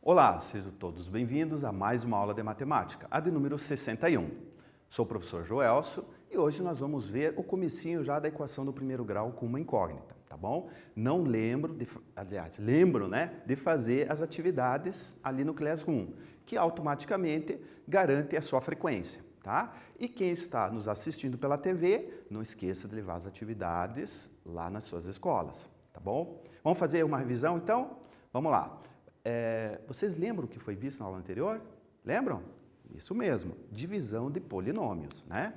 Olá, sejam todos bem-vindos a mais uma aula de matemática, a de número 61. Sou o professor Joelso e hoje nós vamos ver o comecinho já da equação do primeiro grau com uma incógnita, tá bom? Não lembro, lembro, de fazer as atividades ali no Classroom, que automaticamente garante a sua frequência, tá? E quem está nos assistindo pela TV, não esqueça de levar as atividades lá nas suas escolas, tá bom? Vamos fazer uma revisão então? Vamos lá. Vocês lembram o que foi visto na aula anterior? Lembram? Isso mesmo, divisão de polinômios, né?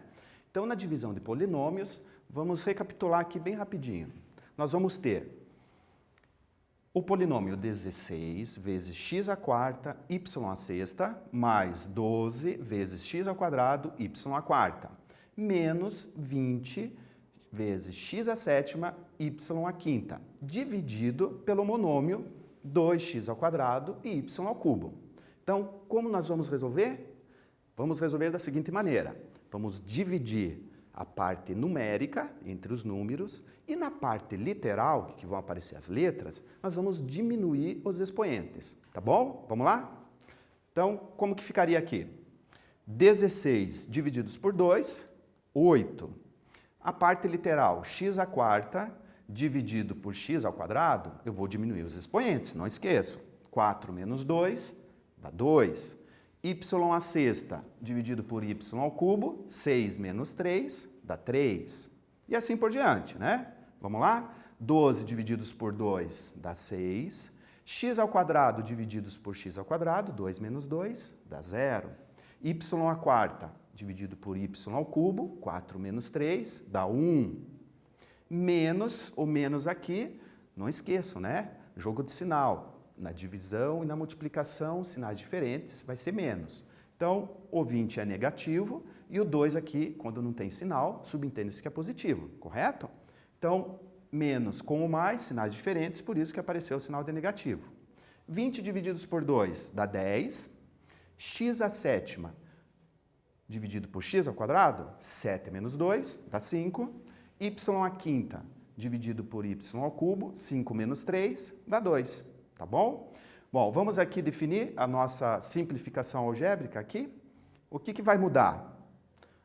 Então, na divisão de polinômios, vamos recapitular aqui bem rapidinho. Nós vamos ter o polinômio 16 vezes x à quarta, y à sexta, mais 12 vezes x ao quadrado, y à quarta, menos 20 vezes x à sétima, y à quinta, dividido pelo monômio 2x ao quadrado e y ao cubo. Então, como nós vamos resolver? Vamos resolver da seguinte maneira. Vamos dividir a parte numérica entre os números e na parte literal, que vão aparecer as letras, nós vamos diminuir os expoentes. Tá bom? Vamos lá? Então, como que ficaria aqui? 16 divididos por 2, 8. A parte literal, x à quarta, dividido por x ao quadrado, eu vou diminuir os expoentes, não esqueçam. 4 menos 2 dá 2. Y à sexta dividido por y ao cubo, 6 menos 3 dá 3. E assim por diante, né? Vamos lá? 12 divididos por 2 dá 6. X ao quadrado divididos por x ao quadrado, 2 menos 2 dá 0. Y à quarta dividido por y ao cubo, 4 menos 3 dá 1. Menos, o menos aqui, não esqueçam, né? Jogo de sinal. Na divisão e na multiplicação, sinais diferentes, vai ser menos. Então, o 20 é negativo e o 2 aqui, quando não tem sinal, subentende-se que é positivo, correto? Então, menos com o mais, sinais diferentes, por isso que apareceu o sinal de negativo. 20 divididos por 2 dá 10. X à sétima dividido por x ao quadrado, 7 menos 2 dá 5. Y à quinta dividido por y ao cubo, 5 menos 3 dá 2, tá bom? Bom, vamos aqui definir a nossa simplificação algébrica aqui. O que vai mudar?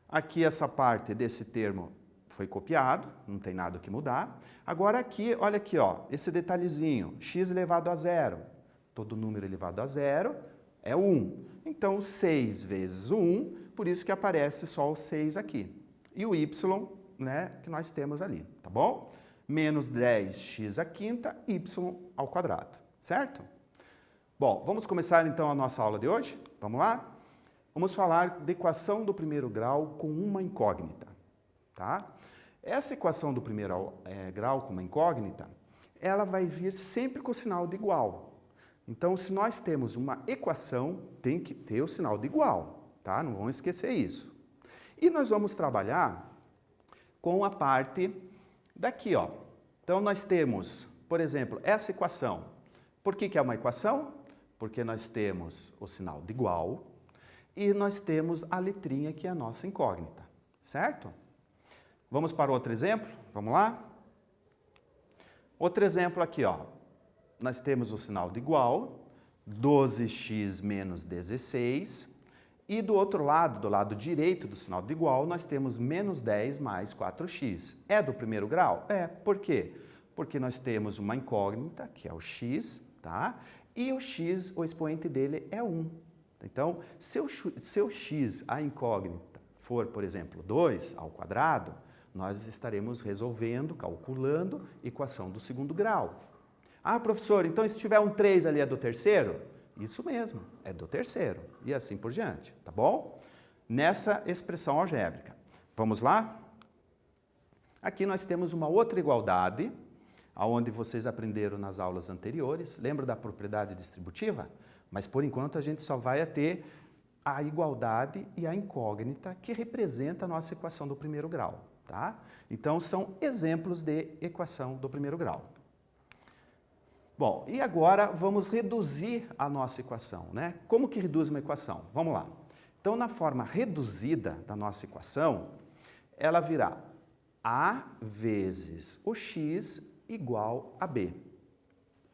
Aqui essa parte desse termo foi copiado, não tem nada que mudar. Agora aqui, olha aqui, ó, esse detalhezinho, x elevado a zero. Todo número elevado a zero é 1. Então, 6 vezes o 1, por isso que aparece só o 6 aqui. E o y, que nós temos ali, tá bom? Menos 10x à quinta, y ao quadrado, certo? Bom, vamos começar então a nossa aula de hoje? Vamos lá? Vamos falar da equação do primeiro grau com uma incógnita, tá? Essa equação do primeiro grau com uma incógnita, ela vai vir sempre com o sinal de igual. Então, se nós temos uma equação, tem que ter o sinal de igual, tá? Não vamos esquecer isso. E nós vamos trabalhar com a parte daqui, ó. Então, nós temos, por exemplo, essa equação. Por que é uma equação? Porque nós temos o sinal de igual e nós temos a letrinha que é a nossa incógnita, certo? Vamos para outro exemplo? Vamos lá? Outro exemplo aqui, ó. Nós temos o sinal de igual, 12x menos 16. E do outro lado, do lado direito do sinal de igual, nós temos menos 10 mais 4x. É do primeiro grau? É. Por quê? Porque nós temos uma incógnita, que é o x, tá? E o x, o expoente dele é 1. Então, se o x, a incógnita, for, por exemplo, 2 ao quadrado, nós estaremos resolvendo, calculando, equação do segundo grau. Ah, professor, então se tiver um 3 ali é do terceiro? Isso mesmo, é do terceiro, e assim por diante, tá bom? Nessa expressão algébrica. Vamos lá? Aqui nós temos uma outra igualdade, onde vocês aprenderam nas aulas anteriores. Lembra da propriedade distributiva? Mas, por enquanto, a gente só vai ter a igualdade e a incógnita que representa a nossa equação do primeiro grau, tá? Então, são exemplos de equação do primeiro grau. Bom, e agora vamos reduzir a nossa equação, né? Como que reduz uma equação? Vamos lá. Então, na forma reduzida da nossa equação, ela virá A vezes o x igual a b.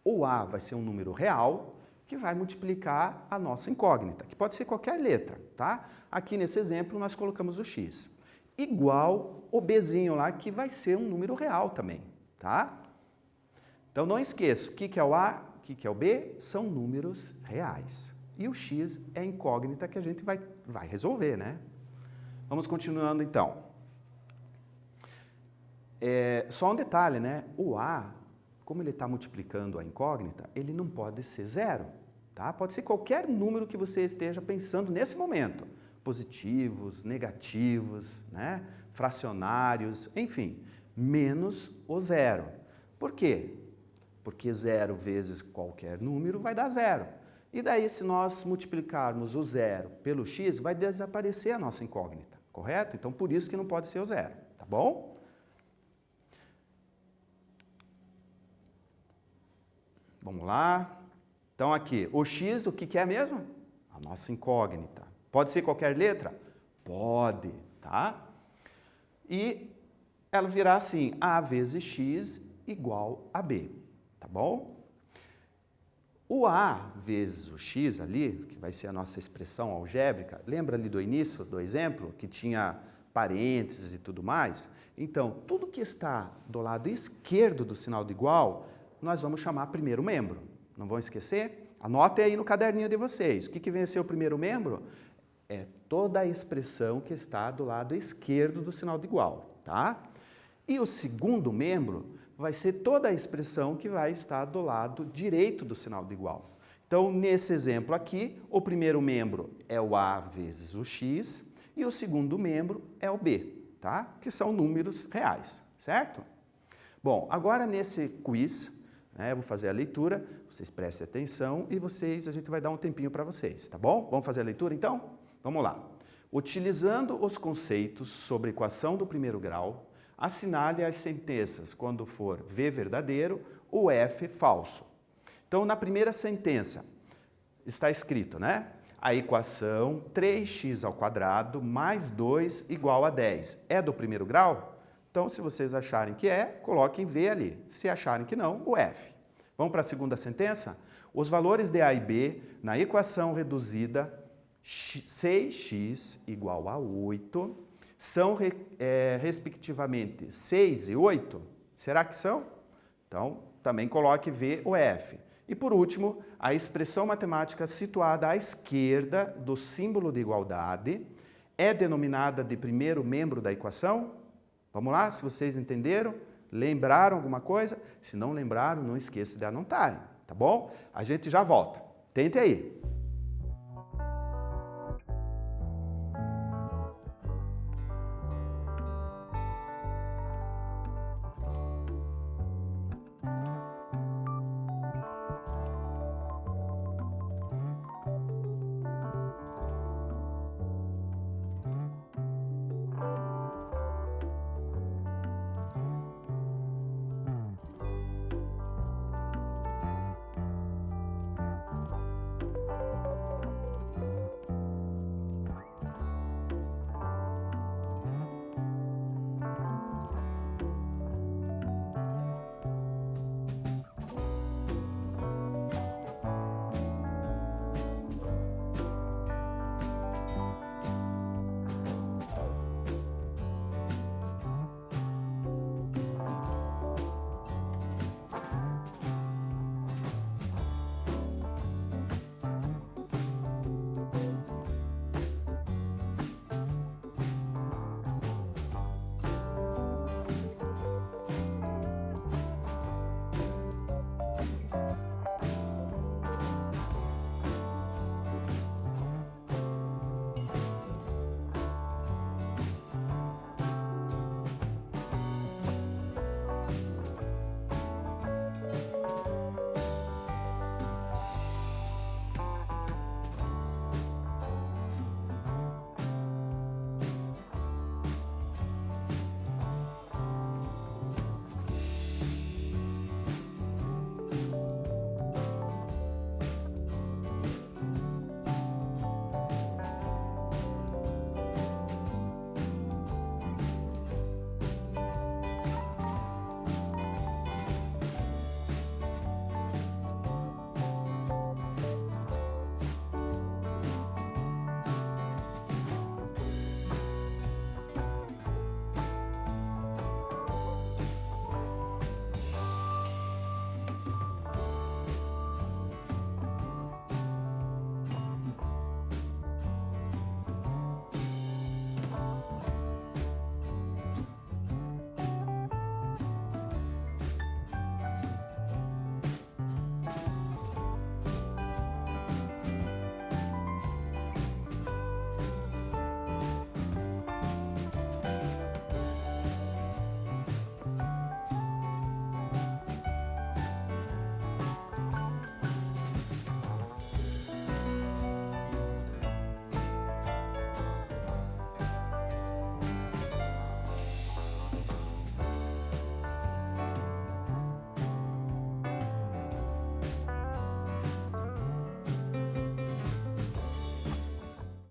O A vai ser um número real que vai multiplicar a nossa incógnita, que pode ser qualquer letra, tá? Aqui nesse exemplo nós colocamos o x. Igual o Bzinho lá, que vai ser um número real também, tá? Então não esqueça, o que é o A, o que é o B? São números reais. E o x é a incógnita que a gente vai resolver, né? Vamos continuando então. Só um detalhe, né? O A, como ele está multiplicando a incógnita, ele não pode ser zero, tá? Pode ser qualquer número que você esteja pensando nesse momento. Positivos, negativos, né? Fracionários, enfim, menos o zero. Por quê? Porque zero vezes qualquer número vai dar zero. E daí, se nós multiplicarmos o zero pelo x, vai desaparecer a nossa incógnita, correto? Então, por isso que não pode ser o zero, tá bom? Vamos lá. Então, aqui, o x, o que é mesmo? A nossa incógnita. Pode ser qualquer letra? Pode, tá? E ela virá assim, a vezes x igual a b, tá bom? O a vezes o x ali, que vai ser a nossa expressão algébrica, lembra ali do início do exemplo, que tinha parênteses e tudo mais? Então, tudo que está do lado esquerdo do sinal de igual, nós vamos chamar primeiro membro. Não vão esquecer? Anotem aí no caderninho de vocês. O que vem a ser o primeiro membro? É toda a expressão que está do lado esquerdo do sinal de igual, tá? E o segundo membro vai ser toda a expressão que vai estar do lado direito do sinal de igual. Então, nesse exemplo aqui, o primeiro membro é o a vezes o x e o segundo membro é o b, tá? Que são números reais, certo? Bom, agora nesse quiz, eu vou fazer a leitura, vocês prestem atenção e a gente vai dar um tempinho para vocês, tá bom? Vamos fazer a leitura então? Vamos lá. Utilizando os conceitos sobre equação do primeiro grau, assinale as sentenças quando for V verdadeiro ou F falso. Então, na primeira sentença, está escrito, né? A equação 3x² mais 2 igual a 10 é do primeiro grau? Então, se vocês acharem que é, coloquem V ali. Se acharem que não, o F. Vamos para a segunda sentença? Os valores de A e B na equação reduzida 6x igual a 8 são, respectivamente, 6 e 8? Será que são? Então, também coloque V ou F. E, por último, a expressão matemática situada à esquerda do símbolo de igualdade é denominada de primeiro membro da equação? Vamos lá, se vocês entenderam, lembraram alguma coisa? Se não lembraram, não esqueça de anotarem, tá bom? A gente já volta. Tente aí.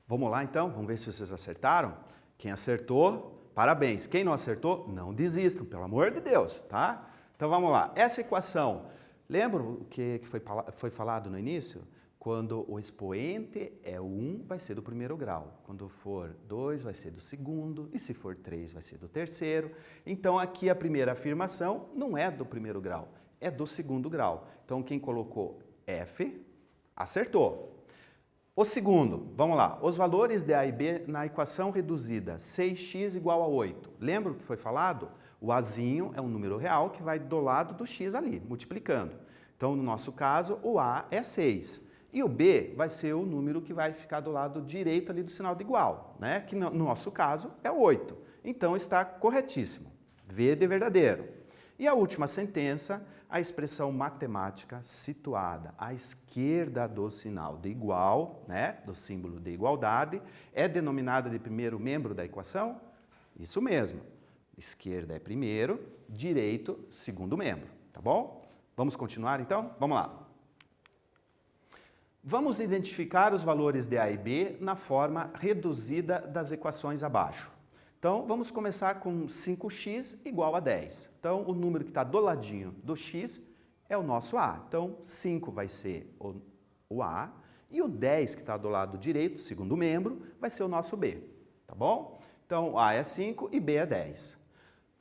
Vamos lá então, vamos ver se vocês acertaram. Quem acertou, parabéns. Quem não acertou, não desistam, pelo amor de Deus, tá? Então vamos lá. Essa equação, lembra o que foi falado no início? Quando o expoente é 1, vai ser do primeiro grau. Quando for 2, vai ser do segundo. E se for 3, vai ser do terceiro. Então aqui a primeira afirmação não é do primeiro grau, é do segundo grau. Então quem colocou F, acertou. O segundo, vamos lá, os valores de A e B na equação reduzida 6x igual a 8. Lembra o que foi falado? O Azinho é um número real que vai do lado do x ali, multiplicando. Então, no nosso caso, o A é 6. E o B vai ser o número que vai ficar do lado direito ali do sinal de igual, né? Que no nosso caso é 8. Então, está corretíssimo. V de verdadeiro. E a última sentença, a expressão matemática situada à esquerda do sinal de igual, né, do símbolo de igualdade, é denominada de primeiro membro da equação? Isso mesmo. Esquerda é primeiro, direito, segundo membro, tá bom? Vamos continuar então? Vamos lá. Vamos identificar os valores de A e B na forma reduzida das equações abaixo. Então, vamos começar com 5x igual a 10. Então, o número que está do ladinho do x é o nosso A. Então, 5 vai ser o A e o 10 que está do lado direito, segundo membro, vai ser o nosso B. Tá bom? Então, A é 5 e B é 10.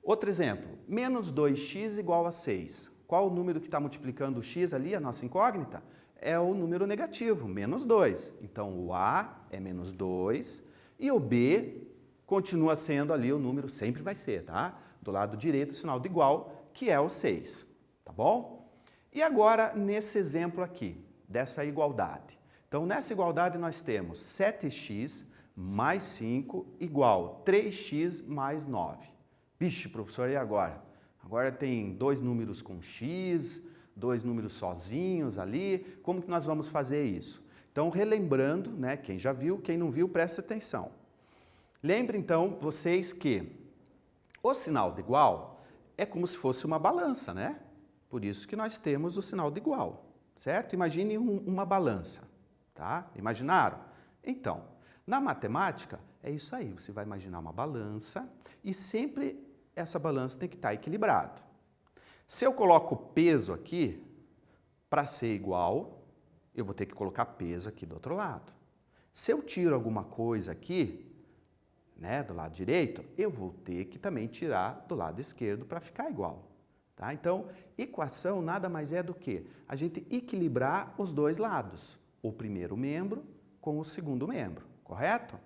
Outro exemplo, menos 2x igual a 6. Qual o número que está multiplicando o x ali, a nossa incógnita? É o número negativo, menos 2. Então, o A é menos 2 e o B continua sendo ali o número, sempre vai ser, tá? Do lado direito, o sinal de igual, que é o 6, tá bom? E agora, nesse exemplo aqui, dessa igualdade. Então, nessa igualdade, nós temos 7x mais 5 igual 3x mais 9. Vixe, professor, e agora? Agora tem dois números com x, dois números sozinhos ali. Como que nós vamos fazer isso? Então, relembrando, né, quem já viu, quem não viu, presta atenção. Lembre, então, vocês que o sinal de igual é como se fosse uma balança, né? Por isso que nós temos o sinal de igual, certo? Imagine uma balança, tá? Imaginaram? Então, na matemática, é isso aí. Você vai imaginar uma balança e sempre essa balança tem que estar equilibrada. Se eu coloco peso aqui, para ser igual, eu vou ter que colocar peso aqui do outro lado. Se eu tiro alguma coisa aqui, né, do lado direito, eu vou ter que também tirar do lado esquerdo para ficar igual. Tá? Então, equação nada mais é do que a gente equilibrar os dois lados, o primeiro membro com o segundo membro, correto?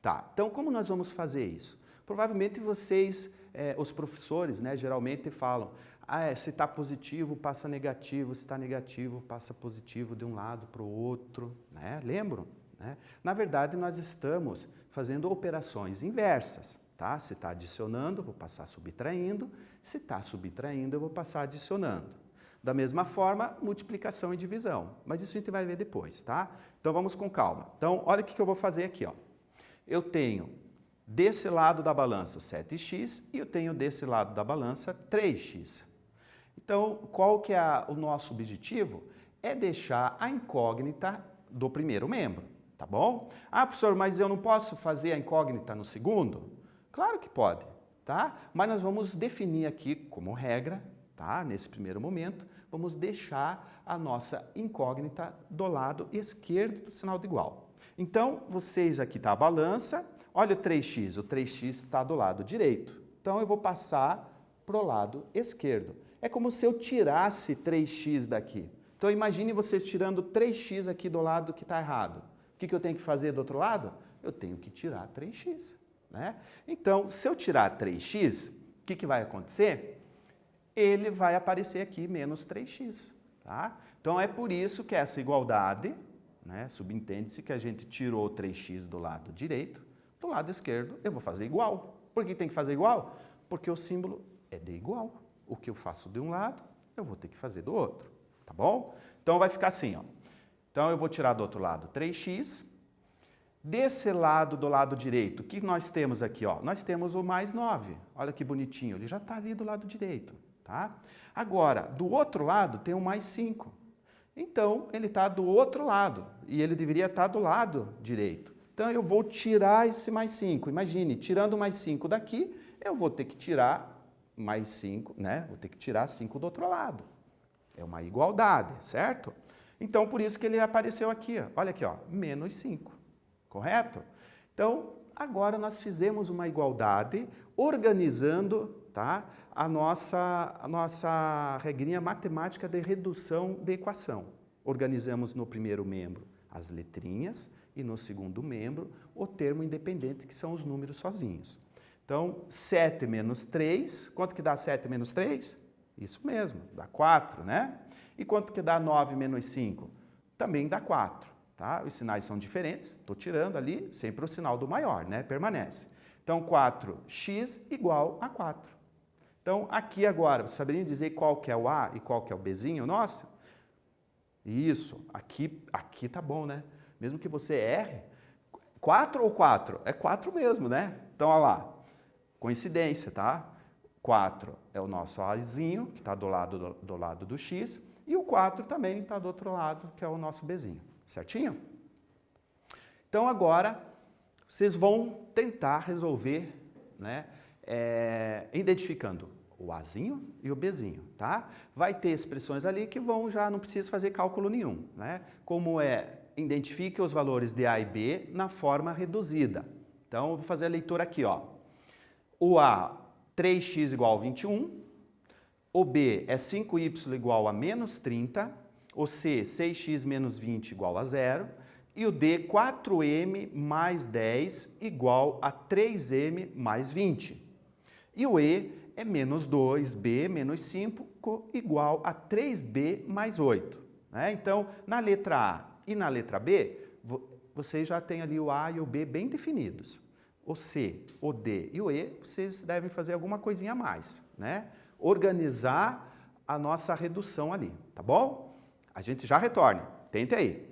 Tá, então como nós vamos fazer isso? Provavelmente vocês, os professores, né, geralmente falam, se está positivo, passa negativo, se está negativo, passa positivo de um lado para o outro, né? Lembram? Né? Na verdade, nós estamos fazendo operações inversas, tá? Se está adicionando, eu vou passar subtraindo, se está subtraindo, eu vou passar adicionando. Da mesma forma, multiplicação e divisão, mas isso a gente vai ver depois, tá? Então, vamos com calma. Então, olha o que eu vou fazer aqui, ó. Eu tenho desse lado da balança 7x e eu tenho desse lado da balança 3x. Então, qual que é o nosso objetivo? É deixar a incógnita do primeiro membro. Tá bom? Ah, professor, mas eu não posso fazer a incógnita no segundo? Claro que pode, tá? Mas nós vamos definir aqui como regra, tá? Nesse primeiro momento, vamos deixar a nossa incógnita do lado esquerdo do sinal de igual. Então, vocês aqui tá a balança, olha o 3x está do lado direito. Então, eu vou passar para o lado esquerdo. É como se eu tirasse 3x daqui. Então, imagine vocês tirando 3x aqui do lado que está errado. O que eu tenho que fazer do outro lado? Eu tenho que tirar 3x, né? Então, se eu tirar 3x, o que vai acontecer? Ele vai aparecer aqui menos 3x, tá? Então, é por isso que essa igualdade, né, subentende-se que a gente tirou 3x do lado direito, do lado esquerdo eu vou fazer igual. Por que tem que fazer igual? Porque o símbolo é de igual. O que eu faço de um lado, eu vou ter que fazer do outro, tá bom? Então, vai ficar assim, ó. Então, eu vou tirar do outro lado 3x. Desse lado, do lado direito, o que nós temos aqui? Ó? Nós temos o mais 9. Olha que bonitinho, ele já está ali do lado direito. Tá? Agora, do outro lado tem o mais 5. Então, ele está do outro lado e ele deveria estar do lado direito. Então, eu vou tirar esse mais 5. Imagine, tirando mais 5 daqui, eu vou ter que tirar mais 5, né? Vou ter que tirar 5 do outro lado. É uma igualdade, certo? Então, por isso que ele apareceu aqui, ó. Olha aqui, ó, menos 5, correto? Então, agora nós fizemos uma igualdade organizando, tá, a nossa regrinha matemática de redução de equação. Organizamos no primeiro membro as letrinhas e no segundo membro o termo independente, que são os números sozinhos. Então, 7 menos 3, quanto que dá 7 menos 3? Isso mesmo, dá 4, né? E quanto que dá 9 menos 5? Também dá 4, tá? Os sinais são diferentes, estou tirando ali, sempre o sinal do maior, né? Permanece. Então, 4x igual a 4. Então, aqui agora, você saberia dizer qual que é o A e qual que é o Bzinho nosso? Isso, aqui tá bom, né? Mesmo que você erre, 4 ou 4? É 4 mesmo, né? Então, olha lá, coincidência, tá? 4 é o nosso Azinho, que está do lado do X, e o 4 também está do outro lado, que é o nosso Bzinho, certinho? Então, agora, vocês vão tentar resolver, né, identificando o Azinho e o Bzinho, tá? Vai ter expressões ali que não precisa fazer cálculo nenhum, né? Como identifique os valores de A e B na forma reduzida. Então, eu vou fazer a leitura aqui, ó. O A, 3x igual a 21, o B é 5y igual a menos 30, o C, 6x menos 20 igual a 0, e o D, 4m mais 10 igual a 3m mais 20. E o E é menos 2b menos 5 igual a 3b mais 8. Né? Então, na letra A e na letra B, vocês já têm ali o A e o B bem definidos. O C, o D e o E, vocês devem fazer alguma coisinha a mais, né? Organizar a nossa redução ali, tá bom? A gente já retorna. Tente aí.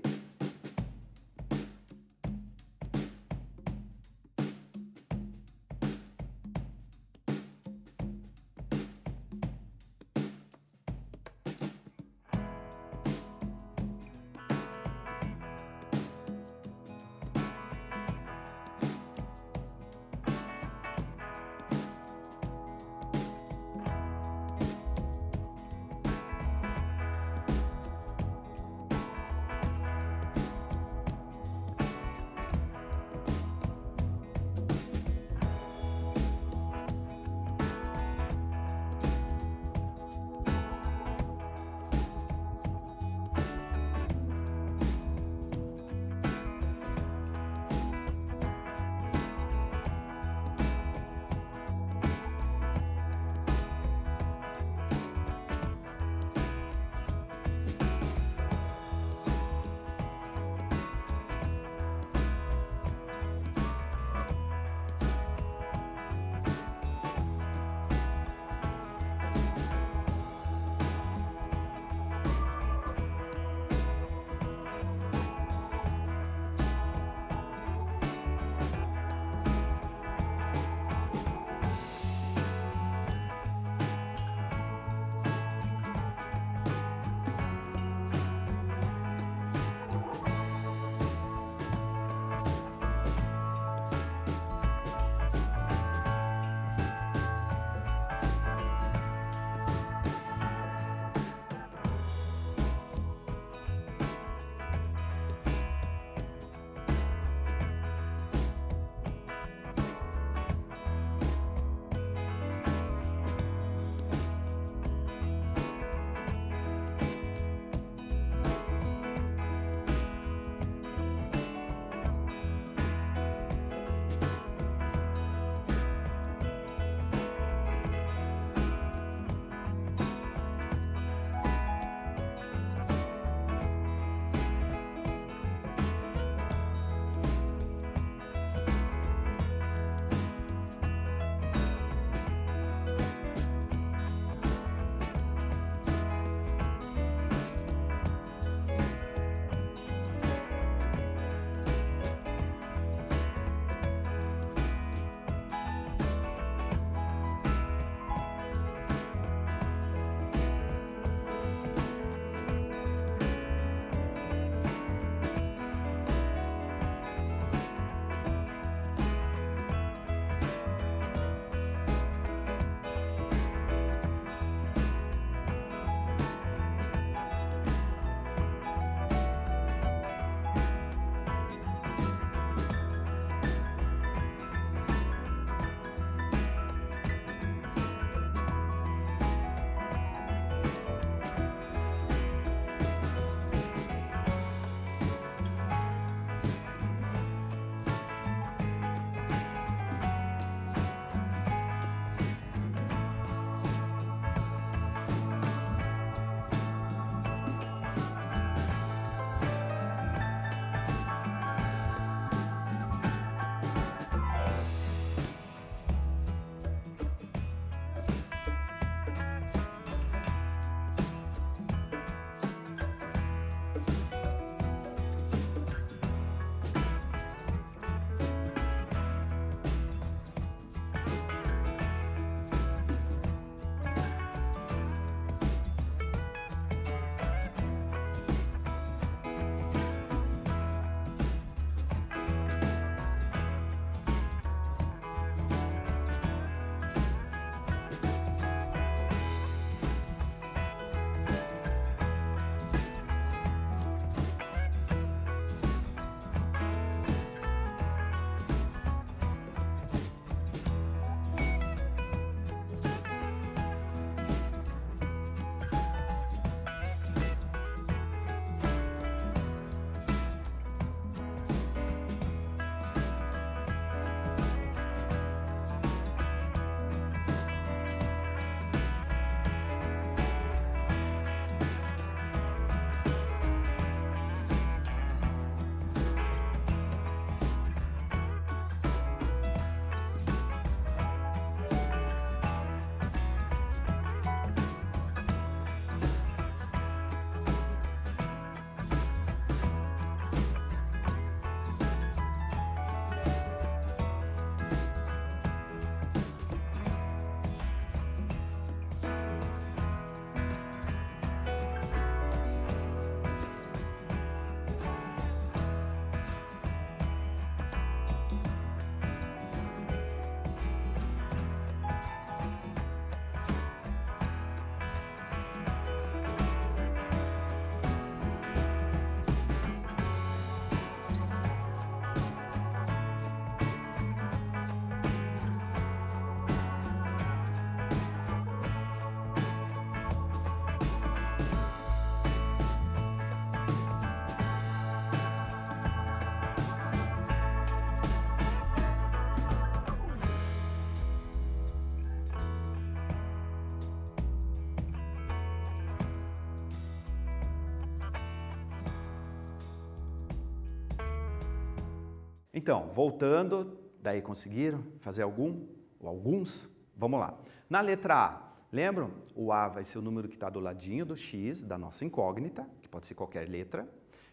Então, voltando, daí conseguiram fazer algum ou alguns? Vamos lá. Na letra A, lembram? O A vai ser o número que está do ladinho do X, da nossa incógnita, que pode ser qualquer letra,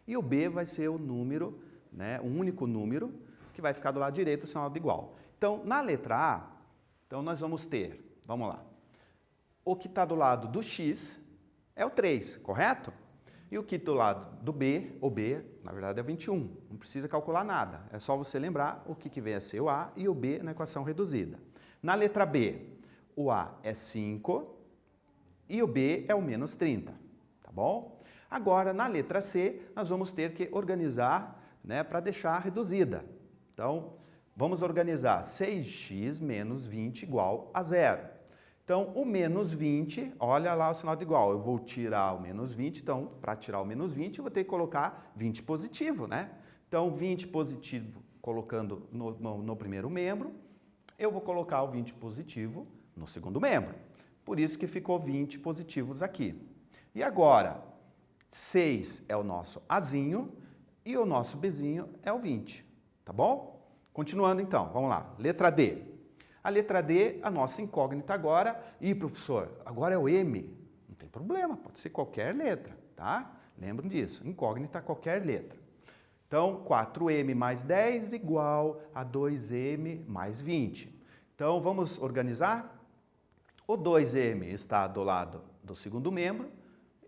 e o B vai ser o número, né, um único número, que vai ficar do lado direito, o sinal do igual. Então, na letra A, então nós vamos ter, vamos lá, o que está do lado do X é o 3, correto? E o que do lado do B, o B, na verdade é 21, não precisa calcular nada, é só você lembrar o que vem a ser o A e o B na equação reduzida. Na letra B, o A é 5 e o B é o menos 30, tá bom? Agora, na letra C, nós vamos ter que organizar, né, para deixar reduzida. Então, vamos organizar 6x menos 20 igual a 0. Então, o menos 20, olha lá o sinal de igual, eu vou tirar o menos 20, então, para tirar o menos 20, eu vou ter que colocar 20 positivo, né? Então, 20 positivo colocando no primeiro membro, eu vou colocar o 20 positivo no segundo membro. Por isso que ficou 20 positivos aqui. E agora, 6 é o nosso Azinho e o nosso Bzinho é o 20, tá bom? Continuando então, vamos lá, letra D. A letra D, a nossa incógnita agora. E, professor, agora é o M. Não tem problema, pode ser qualquer letra, tá? Lembram disso, incógnita qualquer letra. Então, 4M mais 10 igual a 2M mais 20. Então, vamos organizar? O 2M está do lado do segundo membro.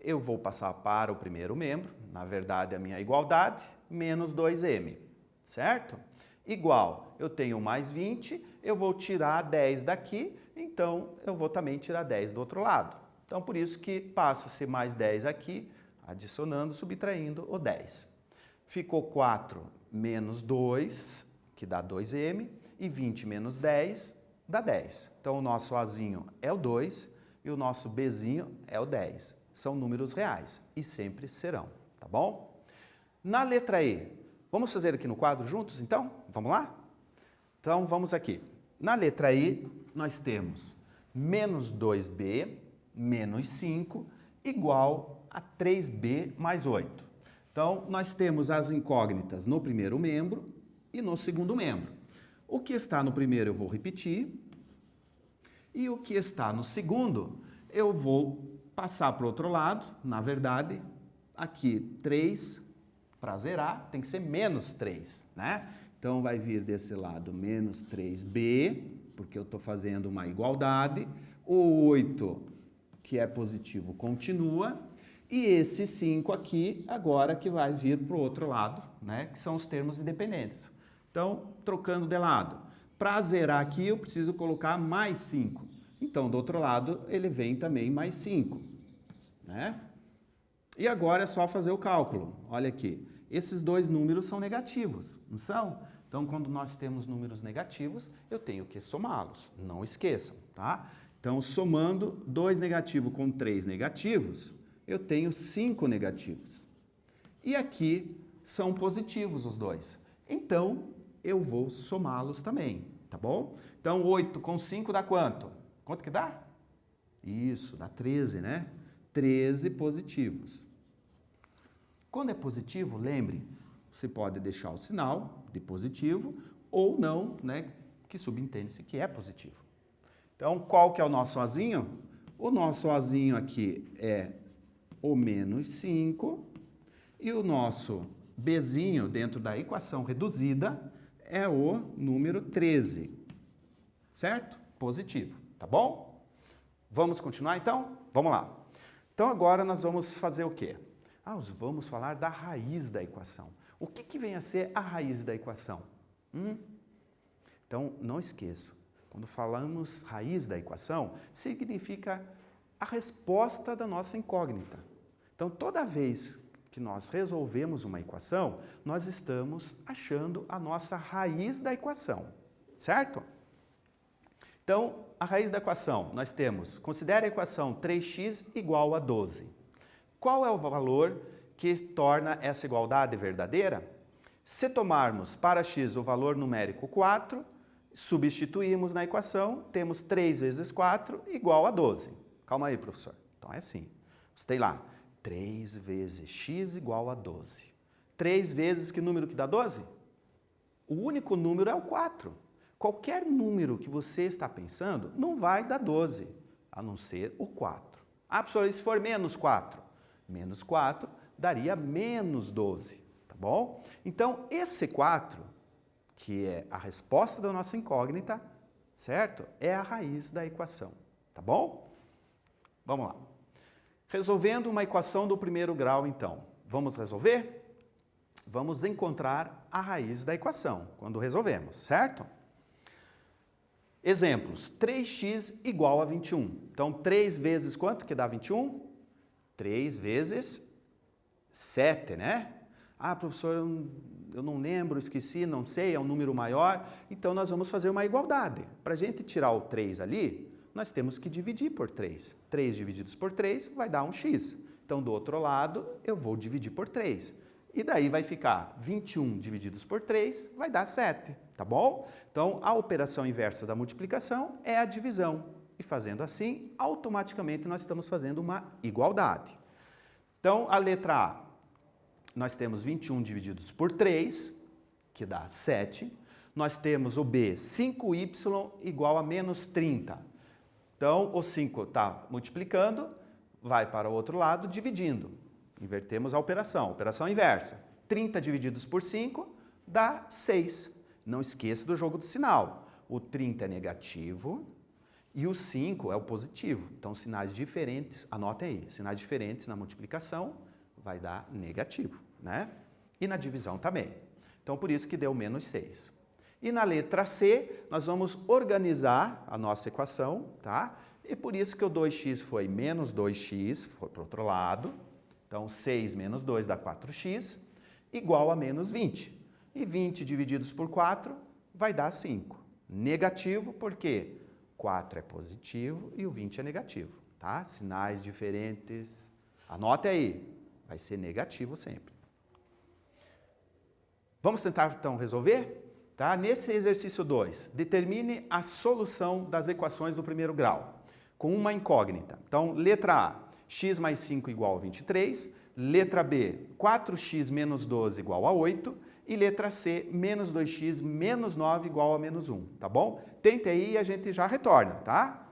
Eu vou passar para o primeiro membro, na verdade a minha igualdade, menos 2M, certo? Igual, eu tenho mais 20, eu vou tirar 10 daqui, então eu vou também tirar 10 do outro lado. Então, por isso que passa a ser mais 10 aqui, adicionando, subtraindo o 10. Ficou 4 menos 2, que dá 2M, e 20 menos 10 dá 10. Então, o nosso Azinho é o 2 e o nosso Bzinho é o 10. São números reais e sempre serão, tá bom? Na letra E, vamos fazer aqui no quadro juntos, então? Vamos lá? Então, vamos aqui. Na letra I, nós temos menos 2B menos 5 igual a 3B mais 8. Então, nós temos as incógnitas no primeiro membro e no segundo membro. O que está no primeiro eu vou repetir e o que está no segundo eu vou passar para o outro lado. Na verdade, aqui 3 para zerar tem que ser menos 3, né? Então, vai vir desse lado menos 3B, porque eu estou fazendo uma igualdade. O 8, que é positivo, continua. E esse 5 aqui, agora que vai vir para o outro lado, né? Que são os termos independentes. Então, trocando de lado. Para zerar aqui, eu preciso colocar mais 5. Então, do outro lado, ele vem também mais 5, né? E agora é só fazer o cálculo. Olha aqui. Esses dois números são negativos, não são? Então, quando nós temos números negativos, eu tenho que somá-los. Não esqueçam, tá? Então, somando 2 negativos com 3 negativos, eu tenho 5 negativos. E aqui são positivos os dois. Então, eu vou somá-los também, tá bom? Então, 8 com 5 dá quanto? Quanto que dá? Isso, dá 13, né? 13 positivos. Quando é positivo, lembre, você pode deixar o sinal de positivo ou não, né, que subentende-se que é positivo. Então, qual que é o nosso Azinho? O nosso Azinho aqui é o menos 5 e o nosso Bzinho dentro da equação reduzida é o número 13, certo? Positivo, tá bom? Vamos continuar então? Vamos lá. Então, agora nós vamos fazer o quê? Vamos falar da raiz da equação. O que vem a ser a raiz da equação? Então, não esqueça, quando falamos raiz da equação, significa a resposta da nossa incógnita. Então, toda vez que nós resolvemos uma equação, nós estamos achando a nossa raiz da equação, certo? Então, a raiz da equação, nós temos, considere a equação 3x igual a 12. Qual é o valor que torna essa igualdade verdadeira? Se tomarmos para x o valor numérico 4, substituímos na equação, temos 3 vezes 4 igual a 12. Calma aí, professor. Então é assim. Você tem lá, 3 vezes x igual a 12. 3 vezes que número que dá 12? O único número é o 4. Qualquer número que você está pensando não vai dar 12, a não ser o 4. Ah, professor, e se for menos 4? Menos 4 daria menos 12, tá bom? Então, esse 4, que é a resposta da nossa incógnita, certo? É a raiz da equação, tá bom? Vamos lá. Resolvendo uma equação do primeiro grau, então. Vamos resolver? Vamos encontrar a raiz da equação quando resolvemos, certo? Exemplos. 3x igual a 21. Então, 3 vezes quanto que dá 21? 3 vezes 7, né? Ah, professor, eu não lembro, esqueci, não sei, é um número maior. Então, nós vamos fazer uma igualdade. Para a gente tirar o 3 ali, nós temos que dividir por 3. 3 divididos por 3 vai dar um x. Então, do outro lado, eu vou dividir por 3. E daí vai ficar 21 divididos por 3, vai dar 7, tá bom? Então, a operação inversa da multiplicação é a divisão. E fazendo assim, automaticamente nós estamos fazendo uma igualdade. Então, a letra A, nós temos 21 divididos por 3, que dá 7. Nós temos o B, 5y igual a menos 30. Então, o 5 está multiplicando, vai para o outro lado dividindo. Invertemos a operação inversa. 30 divididos por 5 dá 6. Não esqueça do jogo do sinal. O 30 é negativo e o 5 é o positivo. Então, sinais diferentes, anotem aí, sinais diferentes na multiplicação vai dar negativo, né? E na divisão também. Então, por isso que deu menos 6. E na letra C, nós vamos organizar a nossa equação, tá? E por isso que o 2x foi menos 2x, foi para o outro lado. Então, 6 menos 2 dá 4x, igual a menos 20. E 20 divididos por 4 vai dar 5. Negativo, porque 4 é positivo e o 20 é negativo, tá? Sinais diferentes. Anote aí, vai ser negativo sempre. Vamos tentar, então, resolver? Tá? Nesse exercício 2, determine a solução das equações do primeiro grau, com uma incógnita. Então, letra A, x mais 5 igual a 23. Letra B, 4x menos 12 igual a 8. E letra C, menos 2x menos 9 igual a menos 1, tá bom? Tente aí e a gente já retorna, tá?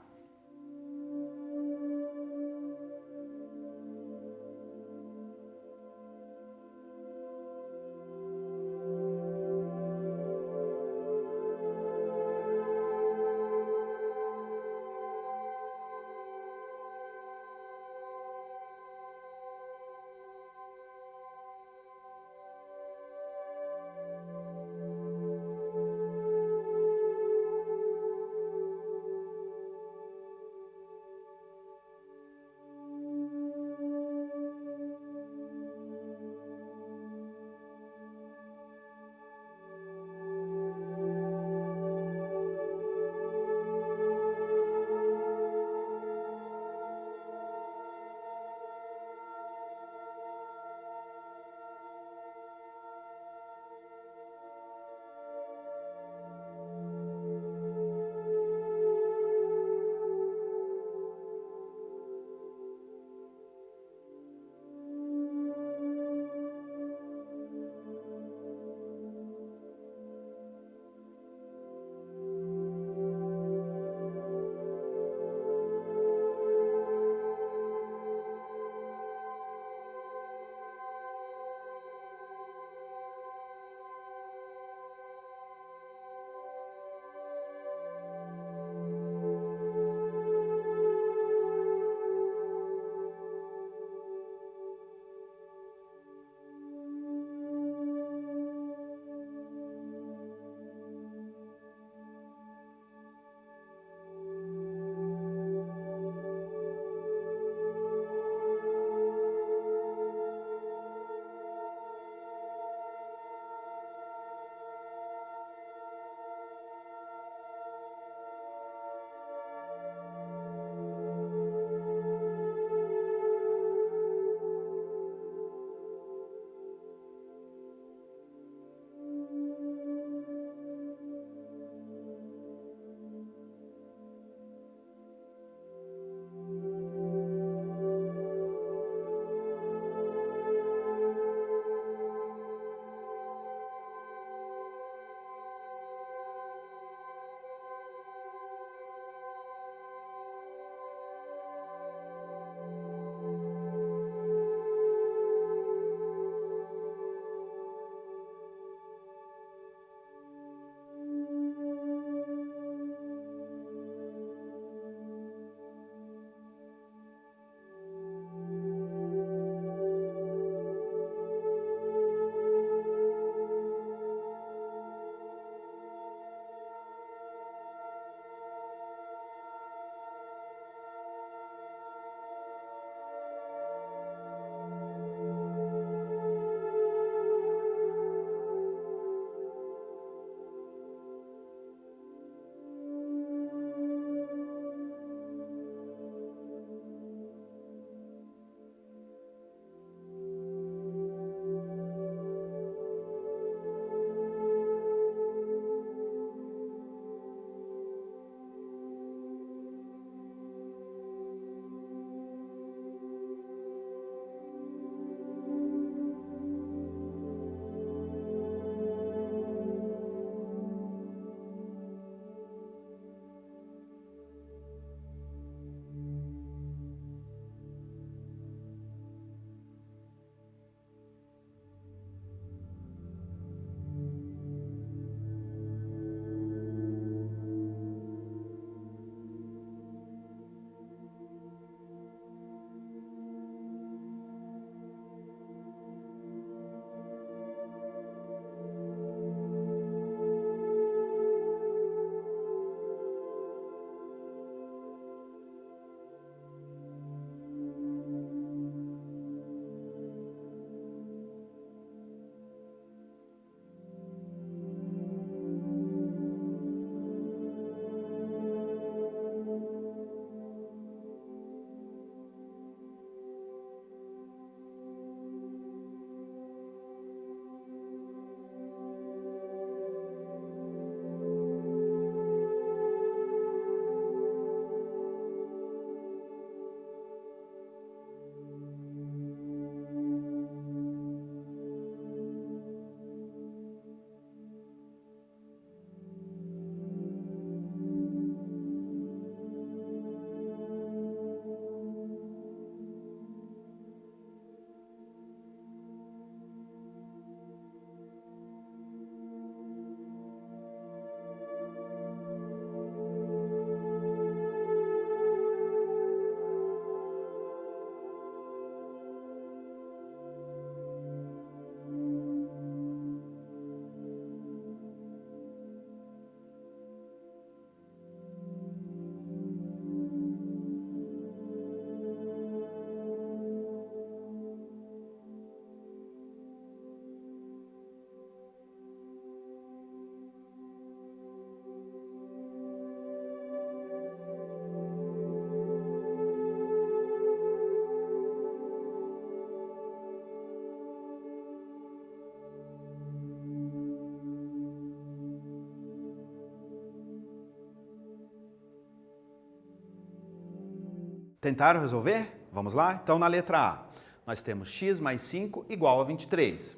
Tentaram resolver? Vamos lá? Então, na letra A, nós temos x mais 5 igual a 23.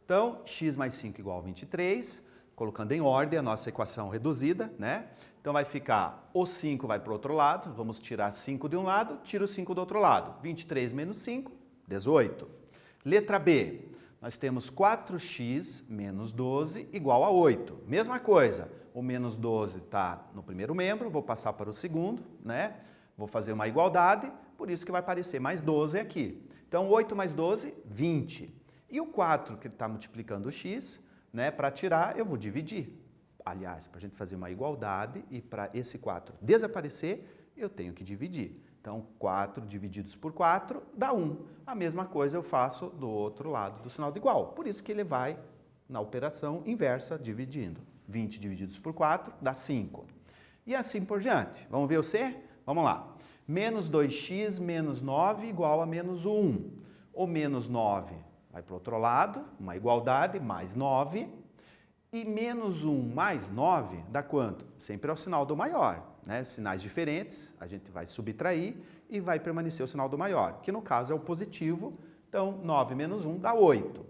Então, x mais 5 igual a 23, colocando em ordem a nossa equação reduzida, né? Então, vai ficar o 5 vai para o outro lado, vamos tirar 5 de um lado, tira o 5 do outro lado. 23 menos 5, 18. Letra B, nós temos 4x menos 12 igual a 8. Mesma coisa, o menos 12 está no primeiro membro, vou passar para o segundo, né? Vou fazer uma igualdade, por isso que vai aparecer mais 12 aqui. Então, 8 mais 12, 20. E o 4, que está multiplicando o x, né? Para tirar, eu vou dividir. Aliás, para a gente fazer uma igualdade e para esse 4 desaparecer, eu tenho que dividir. Então, 4 divididos por 4 dá 1. A mesma coisa eu faço do outro lado do sinal de igual. Por isso que ele vai na operação inversa, dividindo. 20 divididos por 4 dá 5. E assim por diante. Vamos ver o C? Vamos lá. Menos 2x menos 9 igual a menos 1. O menos 9 vai para o outro lado, uma igualdade, mais 9. E menos 1 mais 9 dá quanto? Sempre é o sinal do maior, né? Sinais diferentes, a gente vai subtrair e vai permanecer o sinal do maior, que no caso é o positivo. Então, 9 menos 1 dá 8.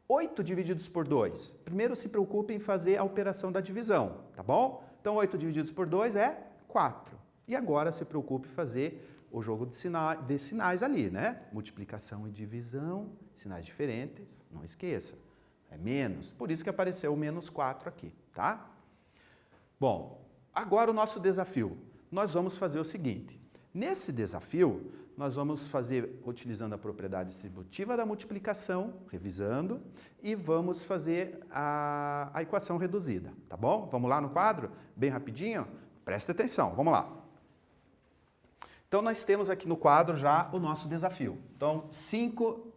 8 divididos por 2. Primeiro se preocupe em fazer a operação da divisão, tá bom? Então, 8 divididos por 2 é 4. E agora se preocupe em fazer o jogo de sinais ali, né? Multiplicação e divisão, sinais diferentes, não esqueça. É menos, por isso que apareceu o menos 4 aqui, tá? Bom, agora o nosso desafio. Nós vamos fazer o seguinte. Nesse desafio, nós vamos fazer, utilizando a propriedade distributiva da multiplicação, revisando, e vamos fazer a equação reduzida, tá bom? Vamos lá no quadro? Bem rapidinho? Presta atenção, vamos lá. Então, nós temos aqui no quadro já o nosso desafio. Então, 5...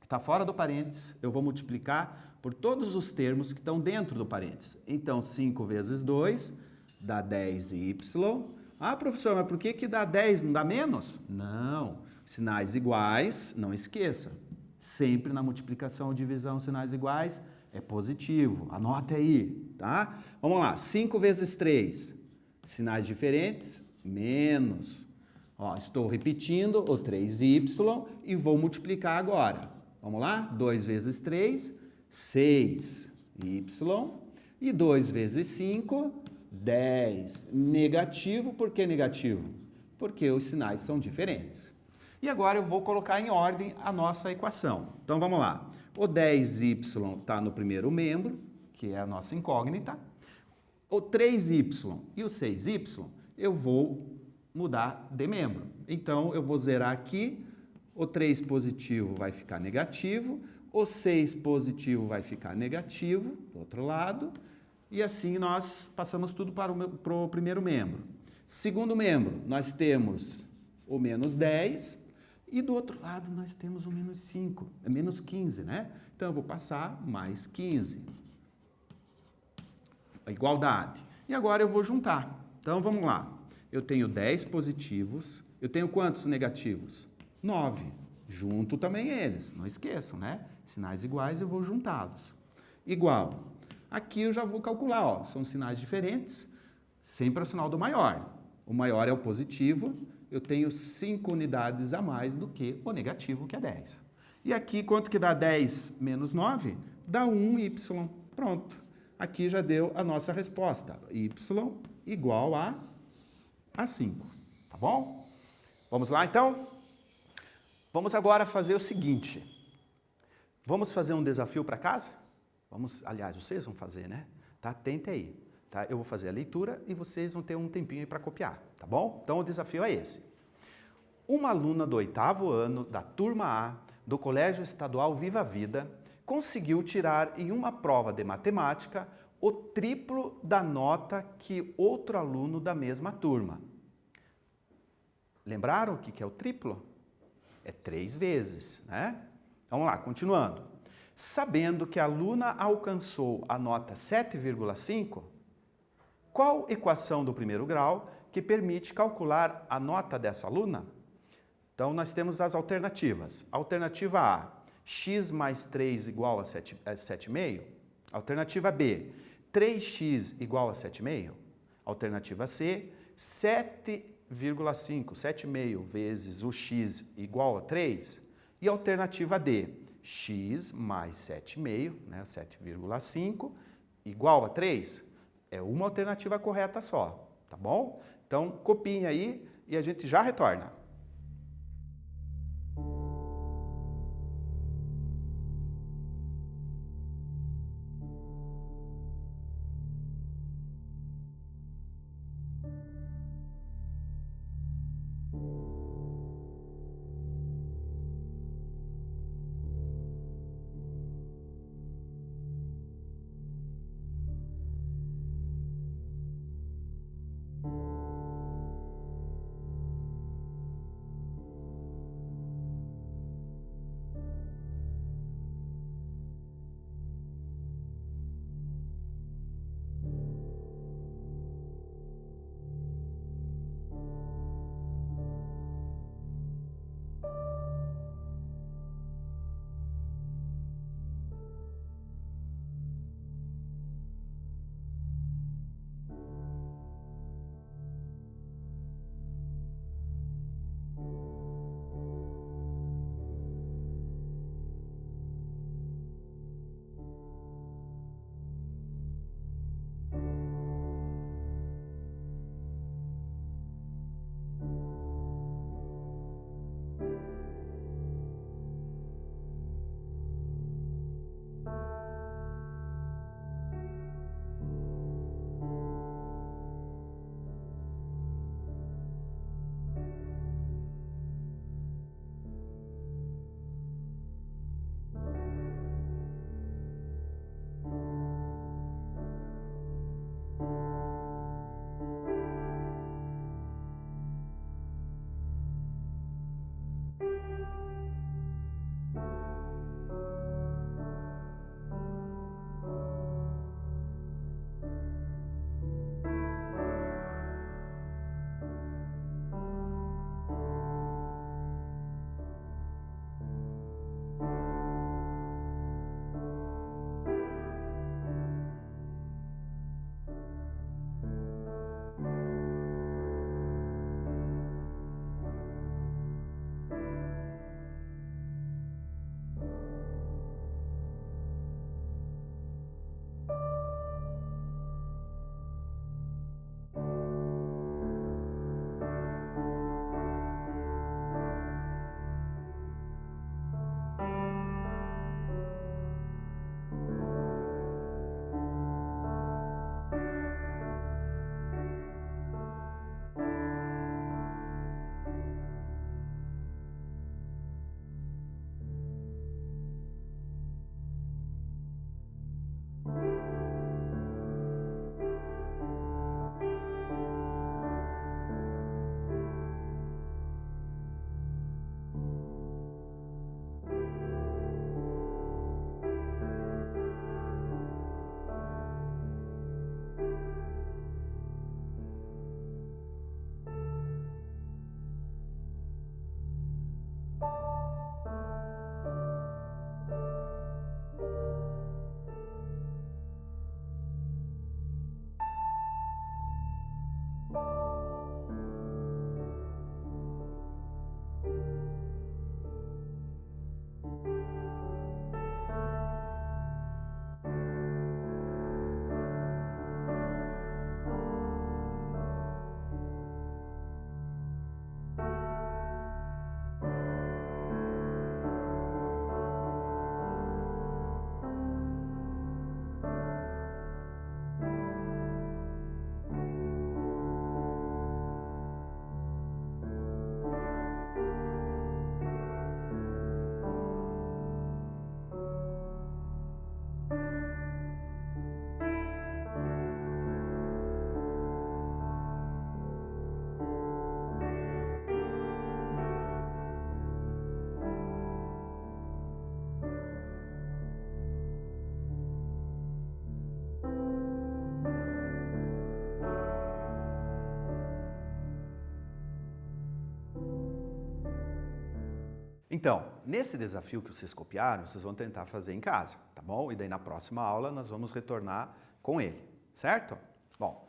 está fora do parênteses, eu vou multiplicar por todos os termos que estão dentro do parênteses. Então, 5 vezes 2 dá 10y. Ah, professor, mas por que dá 10, não dá menos? Não. Sinais iguais, não esqueça. Sempre na multiplicação ou divisão, sinais iguais, é positivo. Anote aí, tá? Vamos lá. 5 vezes 3, sinais diferentes, menos. Ó, estou repetindo o 3y e vou multiplicar agora. Vamos lá? 2 vezes 3, 6y. E 2 vezes 5, 10. Negativo, por que negativo? Porque os sinais são diferentes. E agora eu vou colocar em ordem a nossa equação. Então, vamos lá. O 10y está no primeiro membro, que é a nossa incógnita. O 3y e o 6y, eu vou mudar de membro. Então, eu vou zerar aqui. O 3 positivo vai ficar negativo, o 6 positivo vai ficar negativo, do outro lado, e assim nós passamos tudo para o primeiro membro. Segundo membro, nós temos o menos 10, e do outro lado nós temos o menos 5, é menos 15, né? Então, eu vou passar mais 15. A igualdade. E agora eu vou juntar. Então, vamos lá. Eu tenho 10 positivos, eu tenho quantos negativos? 9. Junto também eles, não esqueçam, né? Sinais iguais, eu vou juntá-los. Igual. Aqui eu já vou calcular, ó, são sinais diferentes, sempre é o sinal do maior. O maior é o positivo, eu tenho 5 unidades a mais do que o negativo, que é 10. E aqui, quanto que dá 10 menos 9? Dá 1y. Pronto. Aqui já deu a nossa resposta. Y igual a 5. Tá bom? Vamos lá, então? Vamos agora fazer o seguinte. Vamos fazer um desafio para casa? Vamos, aliás, vocês vão fazer, né? Tá? Tente aí. Tá? Eu vou fazer a leitura e vocês vão ter um tempinho aí para copiar, tá bom? Então, o desafio é esse. Uma aluna do 8º ano da turma A do Colégio Estadual Viva a Vida conseguiu tirar em uma prova de matemática o triplo da nota que outro aluno da mesma turma. Lembraram o que é o triplo? É 3 vezes, né? Vamos lá, continuando. Sabendo que a aluna alcançou a nota 7,5, qual equação do primeiro grau que permite calcular a nota dessa aluna? Então, nós temos as alternativas. Alternativa A, x mais 3 igual a 7,5. Alternativa B, 3x igual a 7,5. Alternativa C, 7 7,5. 7,5 vezes o x igual a 3. E a alternativa D, x mais 7,5, né, 7,5, igual a 3. É uma alternativa correta só, tá bom? Então, copiem aí e a gente já retorna. Então, nesse desafio que vocês copiaram, vocês vão tentar fazer em casa, tá bom? E daí na próxima aula nós vamos retornar com ele, certo? Bom,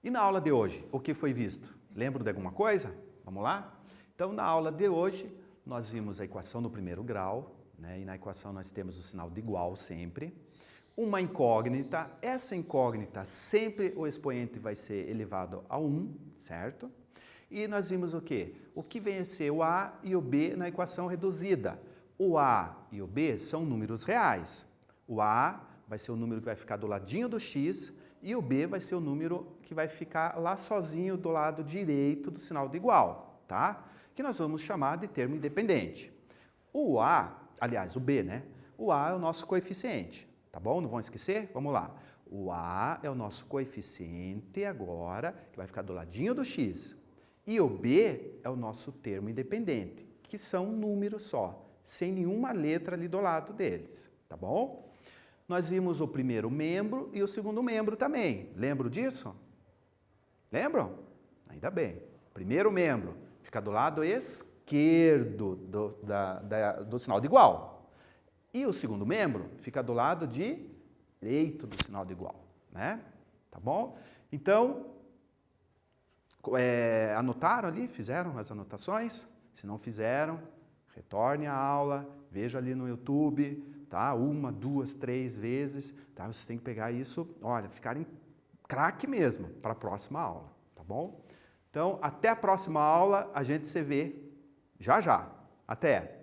e na aula de hoje, o que foi visto? Lembram de alguma coisa? Vamos lá? Então, na aula de hoje, nós vimos a equação do primeiro grau, né? E na equação nós temos o sinal de igual sempre. Uma incógnita, essa incógnita sempre o expoente vai ser elevado a 1, certo? E nós vimos o quê? O que vem a ser o a e o b na equação reduzida. O a e o b são números reais. O a vai ser o número que vai ficar do ladinho do x e o b vai ser o número que vai ficar lá sozinho do lado direito do sinal de igual, tá? Que nós vamos chamar de termo independente. O a, aliás, o b, né? O a é o nosso coeficiente, tá bom? Não vão esquecer? Vamos lá. O a é o nosso coeficiente agora, que vai ficar do ladinho do x. E o b é o nosso termo independente, que são números só, sem nenhuma letra ali do lado deles, tá bom? Nós vimos o primeiro membro e o segundo membro também. Lembram disso? Lembram? Ainda bem. Primeiro membro fica do lado esquerdo do sinal de igual. E o segundo membro fica do lado direito do sinal de igual, né? Tá bom? Então, anotaram ali? Fizeram as anotações? Se não fizeram, retorne à aula, veja ali no YouTube, tá? 1, 2, 3 vezes, tá? Vocês têm que pegar isso, olha, ficarem craque mesmo para a próxima aula, tá bom? Então, até a próxima aula, a gente se vê já já. Até!